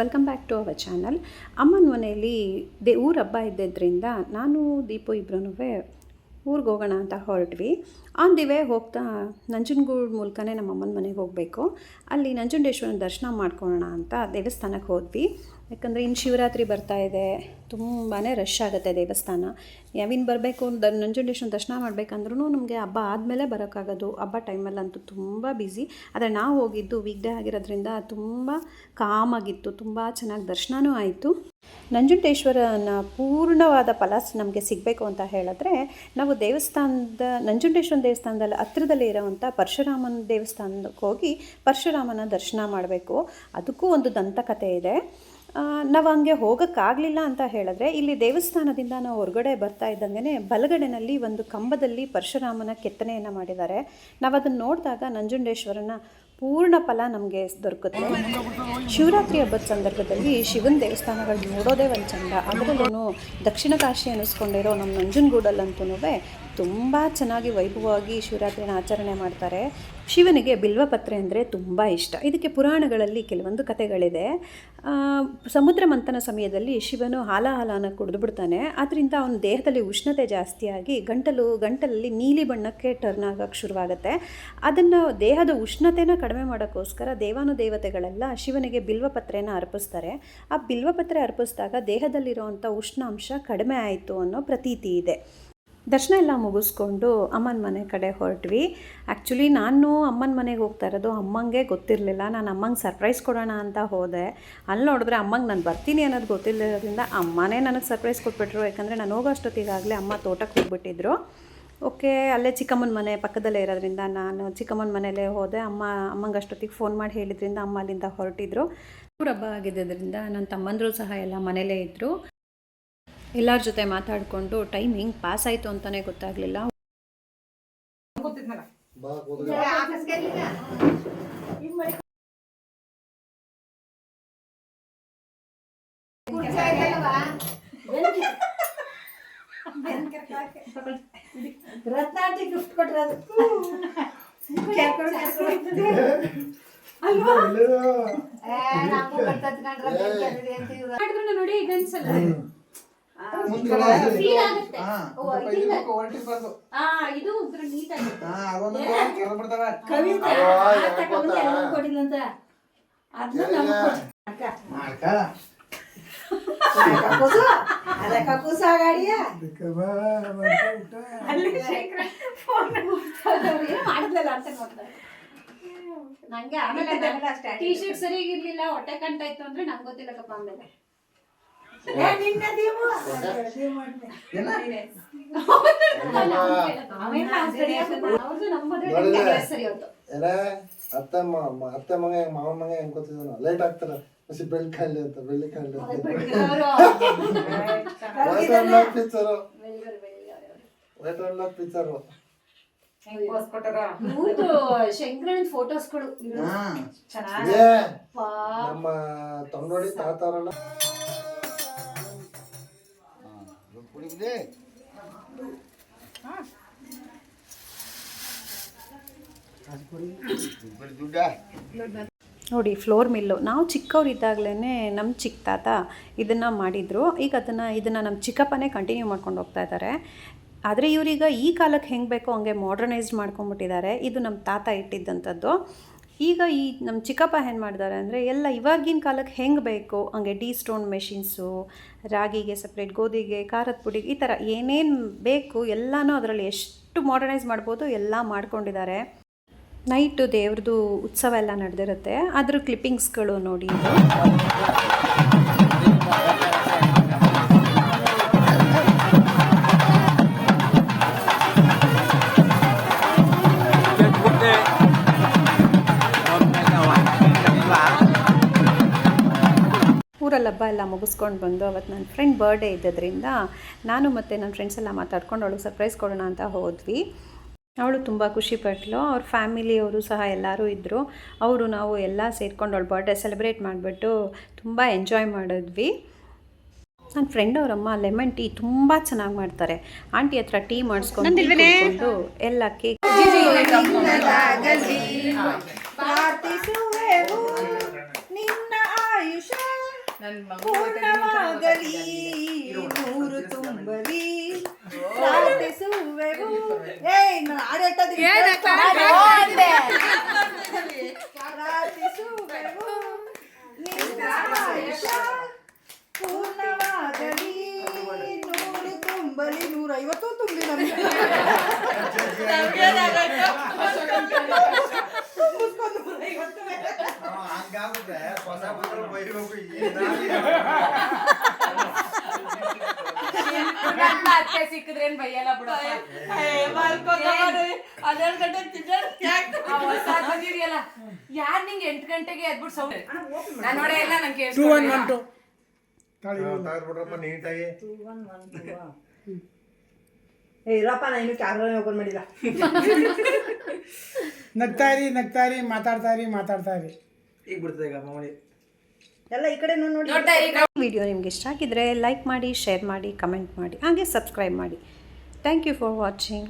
Welcome back to our channel. ಅಮ್ಮನ ಮನೆಯಲ್ಲಿ ಊರ ಹಬ್ಬ ಇದ್ದಿದ್ದರಿಂದ ನಾನು ದೀಪು ಇಬ್ಬರೂ ಊರಿಗೆ ಹೋಗೋಣ ಅಂತ ಹೊರಟ್ವಿ. ಆನ್ ದಿ ವೇ ಹೋಗ್ತಾ ನಂಜನಗೂಡು ಮೂಲಕನೇ ನಮ್ಮ ಅಮ್ಮನ ಮನೆಗೆ ಹೋಗಬೇಕು. ಅಲ್ಲಿ ನಂಜುಂಡೇಶ್ವರನ ದರ್ಶನ ಮಾಡ್ಕೊಳ್ಳೋಣ ಅಂತ ದೇವಸ್ಥಾನಕ್ಕೆ ಹೋದ್ವಿ. ಯಾಕಂದರೆ ಇನ್ನು ಶಿವರಾತ್ರಿ ಬರ್ತಾ ಇದೆ, ತುಂಬಾ ರಶ್ ಆಗುತ್ತೆ ದೇವಸ್ಥಾನ. ಯಾವಿನ ಬರಬೇಕು ನಂಜುಂಡೇಶ್ವರನ ದರ್ಶನ ಮಾಡಬೇಕಂದ್ರೂ ನಮಗೆ ಹಬ್ಬ ಆದಮೇಲೆ ಬರೋಕ್ಕಾಗೋದು. ಹಬ್ಬ ಟೈಮಲ್ಲಂತೂ ತುಂಬ ಬ್ಯುಸಿ. ಆದರೆ ನಾವು ಹೋಗಿದ್ದು ವೀಕ್ ಡೇ ಆಗಿರೋದ್ರಿಂದ ತುಂಬ ಕಾಮಾಗಿತ್ತು, ತುಂಬ ಚೆನ್ನಾಗಿ ದರ್ಶನವೂ ಆಯಿತು. ನಂಜುಂಡೇಶ್ವರನ ಪೂರ್ಣವಾದ ಫಲ ನಮಗೆ ಸಿಗಬೇಕು ಅಂತ ಹೇಳಿದ್ರೆ ನಾವು ನಂಜುಂಡೇಶ್ವರನ ದೇವಸ್ಥಾನದಲ್ಲಿ ಹತ್ತಿರದಲ್ಲಿ ಇರೋವಂಥ ಪರಶುರಾಮನ ದೇವಸ್ಥಾನಕ್ಕೆ ಹೋಗಿ ಪರಶುರಾಮನ ದರ್ಶನ ಮಾಡಬೇಕು. ಅದಕ್ಕೂ ಒಂದು ದಂತಕಥೆ ಇದೆ. ನಾವು ಹಂಗೆ ಹೋಗೋಕ್ಕಾಗಲಿಲ್ಲ ಅಂತ ಹೇಳಿದ್ರೆ ಇಲ್ಲಿ ದೇವಸ್ಥಾನದಿಂದ ನಾವು ಹೊರಗಡೆ ಬರ್ತಾ ಇದ್ದಂಗೆ ಬಲಗಡೆನಲ್ಲಿ ಒಂದು ಕಂಬದಲ್ಲಿ ಪರಶುರಾಮನ ಕೆತ್ತನೆಯನ್ನು ಮಾಡಿದ್ದಾರೆ. ನಾವು ಅದನ್ನು ನೋಡಿದಾಗ ನಂಜುಂಡೇಶ್ವರನ ಪೂರ್ಣ ಫಲ ನಮಗೆ ದೊರಕುತ್ತೆ. ಶಿವರಾತ್ರಿ ಹಬ್ಬದ ಸಂದರ್ಭದಲ್ಲಿ ಶಿವನ ದೇವಸ್ಥಾನಗಳು ನೋಡೋದೇ ಒಂದು ಚಂದ. ಅದರಲ್ಲೂ ದಕ್ಷಿಣ ಕಾಶಿ ಅನ್ನಿಸ್ಕೊಂಡಿರೋ ನಮ್ಮ ನಂಜನಗೂಡಲ್ಲಂತೂ ತುಂಬ ಚೆನ್ನಾಗಿ ವೈಭವವಾಗಿ ಶಿವರಾತ್ರಿನ ಆಚರಣೆ ಮಾಡ್ತಾರೆ. ಶಿವನಿಗೆ ಬಿಲ್ವಪತ್ರೆ ಅಂದರೆ ತುಂಬ ಇಷ್ಟ. ಇದಕ್ಕೆ ಪುರಾಣಗಳಲ್ಲಿ ಕೆಲವೊಂದು ಕಥೆಗಳಿದೆ. ಸಮುದ್ರ ಮಂಥನ ಸಮಯದಲ್ಲಿ ಶಿವನು ಹಾಲನ್ನು ಕುಡಿದು ಬಿಡ್ತಾನೆ. ಅದರಿಂದ ಅವನ ದೇಹದಲ್ಲಿ ಉಷ್ಣತೆ ಜಾಸ್ತಿಯಾಗಿ ಗಂಟಲಲ್ಲಿ ನೀಲಿ ಬಣ್ಣಕ್ಕೆ ಟರ್ನ್ ಆಗೋಕ್ಕೆ ಶುರುವಾಗುತ್ತೆ. ಅದನ್ನು ದೇಹದ ಉಷ್ಣತೆನ ಕಡಿಮೆ ಮಾಡೋಕ್ಕೋಸ್ಕರ ದೇವಾನುದೇವತೆಗಳೆಲ್ಲ ಶಿವನಿಗೆ ಬಿಲ್ವಪತ್ರೆನ ಅರ್ಪಿಸ್ತಾರೆ. ಆ ಬಿಲ್ವಪತ್ರೆ ಅರ್ಪಿಸಿದಾಗ ದೇಹದಲ್ಲಿರುವಂಥ ಉಷ್ಣಾಂಶ ಕಡಿಮೆ ಆಯಿತು ಅನ್ನೋ ಪ್ರತೀತಿ ಇದೆ. ದರ್ಶನ ಎಲ್ಲ ಮುಗಿಸ್ಕೊಂಡು ಅಮ್ಮನ ಮನೆ ಕಡೆ ಹೊರಟ್ವಿ. ಆ್ಯಕ್ಚುಲಿ ನಾನು ಅಮ್ಮನ ಮನೆಗೆ ಹೋಗ್ತಾ ಇರೋದು ಅಮ್ಮಂಗೆ ಗೊತ್ತಿರಲಿಲ್ಲ. ನಾನು ಅಮ್ಮಂಗೆ ಸರ್ಪ್ರೈಸ್ ಕೊಡೋಣ ಅಂತ ಹೋದೆ. ಅಲ್ಲಿ ನೋಡಿದ್ರೆ ಅಮ್ಮಂಗೆ ನಾನು ಬರ್ತೀನಿ ಅನ್ನೋದು ಗೊತ್ತಿಲ್ಲದ್ರಿಂದ ಅಮ್ಮನೇ ನನಗೆ ಸರ್ಪ್ರೈಸ್ ಕೊಟ್ಬಿಟ್ರು. ಯಾಕಂದರೆ ನಾನು ಹೋಗೋ ಅಷ್ಟೊತ್ತಿಗಾಗಲೇ ಅಮ್ಮ ತೋಟಕ್ಕೆ ಹೋಗ್ಬಿಟ್ಟಿದ್ರು. ಓಕೆ, ಅಲ್ಲೇ ಚಿಕ್ಕಮ್ಮನ ಮನೆ ಪಕ್ಕದಲ್ಲೇ ಇರೋದ್ರಿಂದ ನಾನು ಚಿಕ್ಕಮ್ಮನ ಮನೇಲೇ ಹೋದೆ. ಅಮ್ಮಂಗೆ ಅಷ್ಟೊತ್ತಿಗೆ ಫೋನ್ ಮಾಡಿ ಹೇಳಿದ್ರಿಂದ ಅಮ್ಮ ಅಲ್ಲಿಂದ ಹೊರಟಿದ್ರು. ಊರ ಹಬ್ಬ ಆಗಿದ್ದರಿಂದ ನನ್ನ ತಮ್ಮಂದರು ಸಹ ಎಲ್ಲ ಮನೇಲೇ ಇದ್ದರು. ಎಲ್ಲರ ಜೊತೆ ಮಾತಾಡಿಕೊಂಡು ಟೈಮ್ ಹಿಂಗೆ ಪಾಸ್ ಆಯಿತು ಅಂತಲೇ ಗೊತ್ತಾಗಲಿಲ್ಲ. ರತ್ನಾಟಿ ಗಿಫ್ಟ್ ಕೊಟ್ರೆ ನೋಡಿ ಇದನ್ಸಲ್ಲ ಇದು ಕೊಡಿಲ್ಲಂತ ನಂಗೆ ಆಮೇಲೆ ಟೀ ಶರ್ಟ್ ಸರಿಯಾಗಿರ್ಲಿಲ್ಲ, ಹೊಟ್ಟೆ ಕಂಟಾಯ್ತು ಅಂದ್ರೆ ನಂಗೆ ಗೊತ್ತಿಲ್ಲಕ್ಕಪ್ಪ. ಆಮೇಲೆ ಅತ್ತೆ ಮಗ ಮಾವನ ಮಗ ಹೆಂಗ್ ಗೊತ್ತಿದ್ದಾನ ಲೇಟ್ ಆಗ್ತಾರ ಬೆಳ್ಳಿ ಕಾಣಲಿ ಅಂತ ಪಿಕ್ಚರು ಶಂಕರನ್ ಫೋಟೋಸ್ಗಳು ನಮ್ಮ ತೊಂಡೋಡಿ ತಾತಾರಲ್ಲ ನೋಡಿ ಫ್ಲೋರ್ ಮಿಲ್ಲು. ನಾವು ಚಿಕ್ಕವರಿದ್ದಾಗಲೇ ನಮ್ಮ ಚಿಕ್ಕ ತಾತ ಇದನ್ನು ಮಾಡಿದರು. ಈಗ ಇದನ್ನು ನಮ್ಮ ಚಿಕ್ಕಪ್ಪನೇ ಕಂಟಿನ್ಯೂ ಮಾಡ್ಕೊಂಡು ಹೋಗ್ತಾ ಇದ್ದಾರೆ. ಆದರೆ ಇವರೀಗ ಈ ಕಾಲಕ್ಕೆ ಹೆಂಗೆ ಬೇಕೋ ಹಂಗೆ ಮಾಡ್ರನೈಸ್ ಮಾಡ್ಕೊಂಬಿಟ್ಟಿದ್ದಾರೆ. ಇದು ನಮ್ಮ ತಾತ ಇಟ್ಟಿದ್ದಂಥದ್ದು. ಈಗ ನಮ್ಮ ಚಿಕ್ಕಪ್ಪ ಏನು ಮಾಡಿದ್ದಾರೆ ಅಂದರೆ ಎಲ್ಲ ಇವಾಗಿನ ಕಾಲಕ್ಕೆ ಹೆಂಗೆ ಬೇಕು ಹಂಗೆ ಸ್ಟೋನ್ ಮೆಷಿನ್ಸು, ರಾಗಿಗೆ ಸಪ್ರೇಟ್, ಗೋಧಿಗೆ, ಖಾರದ ಪುಡಿಗೆ, ಈ ಥರ ಏನೇನು ಬೇಕು ಎಲ್ಲನೂ ಅದರಲ್ಲಿ ಎಷ್ಟು ಮಾಡ್ರನೈಸ್ ಮಾಡ್ಬೋದು ಎಲ್ಲ ಮಾಡ್ಕೊಂಡಿದ್ದಾರೆ. ನೈಟು ದೇವ್ರದ್ದು ಉತ್ಸವ ಎಲ್ಲ ನಡೆದಿರುತ್ತೆ. ಅದ್ರ ಕ್ಲಿಪ್ಪಿಂಗ್ಸ್ಗಳು ನೋಡಿ. ಊರಲ್ಲಿ ಹಬ್ಬ ಎಲ್ಲ ಮುಗಿಸ್ಕೊಂಡು ಬಂದು ಅವತ್ತು ನನ್ನ ಫ್ರೆಂಡ್ ಬರ್ಡೇ ಇದ್ದದ್ರಿಂದ ನಾನು ಮತ್ತು ನನ್ನ ಫ್ರೆಂಡ್ಸ್ ಎಲ್ಲ ಮಾತಾಡ್ಕೊಂಡು ಅವಳಿಗೆ ಸರ್ಪ್ರೈಸ್ ಕೊಡೋಣ ಅಂತ ಹೋದ್ವಿ. ಅವಳು ತುಂಬ ಖುಷಿಪಟ್ಲು. ಅವ್ರ ಫ್ಯಾಮಿಲಿಯವರು ಸಹ ಎಲ್ಲರೂ ಇದ್ದರು. ನಾವು ಎಲ್ಲ ಸೇರ್ಕೊಂಡು ಅವಳು ಬರ್ಡೇ ಸೆಲೆಬ್ರೇಟ್ ಮಾಡಿಬಿಟ್ಟು ತುಂಬ ಎಂಜಾಯ್ ಮಾಡಿದ್ವಿ. ನನ್ನ ಫ್ರೆಂಡ್ ಅವರಮ್ಮ ಲೆಮನ್ ಟೀ ತುಂಬ ಚೆನ್ನಾಗಿ ಮಾಡ್ತಾರೆ. ಆಂಟಿ ಹತ್ರ ಟೀ ಮಾಡಿಸ್ಕೊಂಡು ಎಲ್ಲ ಕೇಕ್ ಪ್ರಾರ್ಥಿಸುವೆವು ನಿನ್ನ ಆಯುಷ ಪೂರ್ಣವಾಗಲಿ ನೂರು ತುಂಬಲಿ ಪ್ರಾರ್ಥಿಸುವೆವು. ಏಯ್ ನಾನು ಹಾಡು ಹೇಳ್ತಿದ್ದೀನಿ. ಪ್ರಾರ್ಥಿಸುವೆವು ನಿನ್ನ ಆಯುಷ್ಯ ಪೂರ್ಣವಾಗಲಿ, 100 ತುಂಬಲಿ, 150 ತುಂಬಲಿ ನಮ್ಗೆ. ಮುಗಿಸ್ಕೊಂಡು 150 ಹಂಗಾಗುತ್ತೆ ಹೊಸ ಬದಲು ಬೈಬೇಕು ಸಿಕ್ಕಿದ್ರೇನ್ ಬೈಯಲ್ಲ ಬಿಡು. 12 ಗಂಟೆ ಬಂದಿರಿಯಲ್ಲ ಯಾರ್ ನಿಂಗೆ 8 ಗಂಟೆಗೆ ಎದ್ಬಿಟ್ಟು ಸೌಂಡ್ ನಾನು ನೋಡೇ ಇಲ್ಲ ನಂಗೆ ಕೇಳಿಸ್ತು. ತಗೊಂಡ್ಬಿಡ್ರಪ್ಪ ನೀಟಾಗಿ. ಇರಪ್ಪ ನಾನು ಇನ್ನೂ ಕ್ಯಾಮ್ರಾ ಓಪನ್ ಮಾಡಿಲ್ಲ. ನಗ್ತಾರಿ ಮಾತಾಡ್ತಾರಿ ಈಗ ಬಿಡ್ತದೆ ಈಗ ಮಾಮೂಲಿ ಎಲ್ಲ ಈ ಕಡೆ ನೋಡಿ. ವಿಡಿಯೋ ನಿಮ್ಗೆ ಇಷ್ಟ ಆಗಿದ್ರೆ ಲೈಕ್ ಮಾಡಿ, ಶೇರ್ ಮಾಡಿ, ಕಮೆಂಟ್ ಮಾಡಿ, ಹಾಗೆ ಸಬ್ಸ್ಕ್ರೈಬ್ ಮಾಡಿ. Thank you for watching.